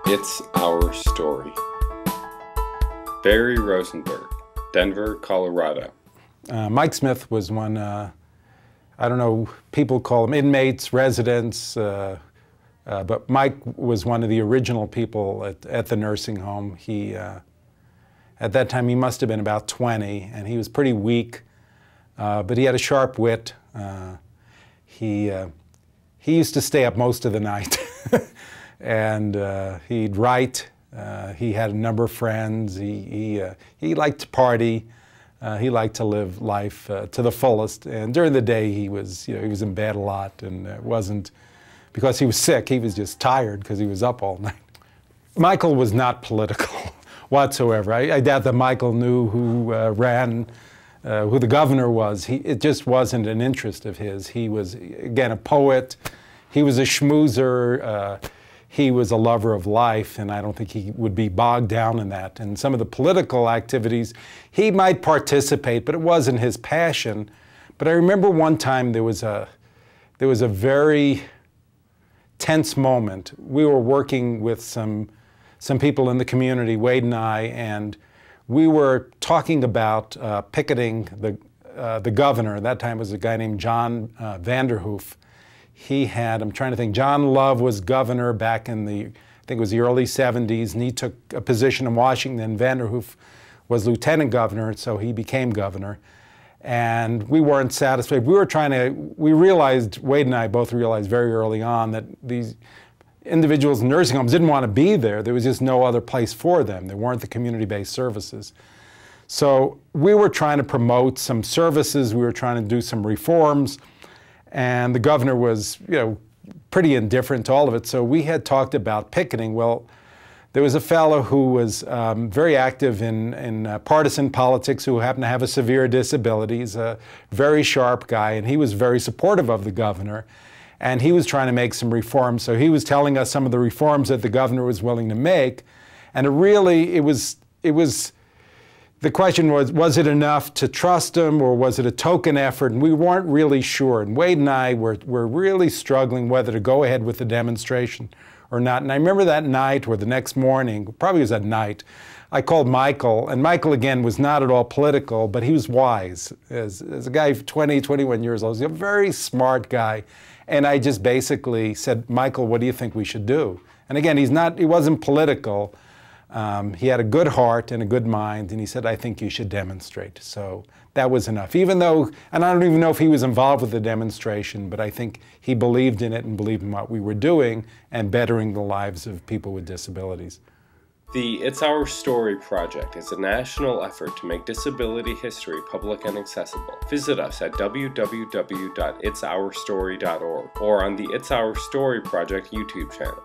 It's Our Story. Barry Rosenberg, Denver, Colorado. Mike Smith was one, I don't know, people call them inmates, residents, but Mike was one of the original people at the nursing home. At that time, he must have been about 20, and he was pretty weak, but he had a sharp wit. He used to stay up most of the night, and he'd write. He had a number of friends. He liked to party. He liked to live life to the fullest. And during the day, he was in bed a lot, and it wasn't because he was sick. He was just tired because he was up all night. Michael was not political whatsoever. I doubt that Michael knew who who the governor was. It just wasn't an interest of his. He was, again, a poet. He was a schmoozer. He was a lover of life, and I don't think he would be bogged down in that. And some of the political activities, he might participate, but it wasn't his passion. But I remember one time there was a very tense moment. We were working with some people in the community, Wade and I, and we were talking about picketing the governor. At that time it was a guy named John Vanderhoof. He had, I'm trying to think, John Love was governor back in I think it was the early 70s, and he took a position in Washington. Vanderhoof was lieutenant governor, so he became governor. And we weren't satisfied. We realized, Wade and I both realized very early on that these individuals in nursing homes didn't want to be there. There was just no other place for them. There weren't the community-based services. So we were trying to promote some services. We were trying to do some reforms. And the governor was, pretty indifferent to all of it. So we had talked about picketing. Well, there was a fellow who was very active in partisan politics who happened to have a severe disability. He's a very sharp guy, and he was very supportive of the governor. And he was trying to make some reforms. So he was telling us some of the reforms that the governor was willing to make. And the question was it enough to trust him, or was it a token effort? And we weren't really sure. And Wade and I were really struggling whether to go ahead with the demonstration or not. And I remember that night, or the next morning, probably it was at night, I called Michael. And Michael, again, was not at all political, but he was wise. As a guy 20, 21 years old, he was a very smart guy. And I just basically said, Michael, what do you think we should do? And again, he wasn't political. He had a good heart and a good mind, and he said, I think you should demonstrate. So that was enough. Even though, and I don't even know if he was involved with the demonstration, but I think he believed in it and believed in what we were doing and bettering the lives of people with disabilities. The It's Our Story project is a national effort to make disability history public and accessible. Visit us at www.itsourstory.org or on the It's Our Story project YouTube channel.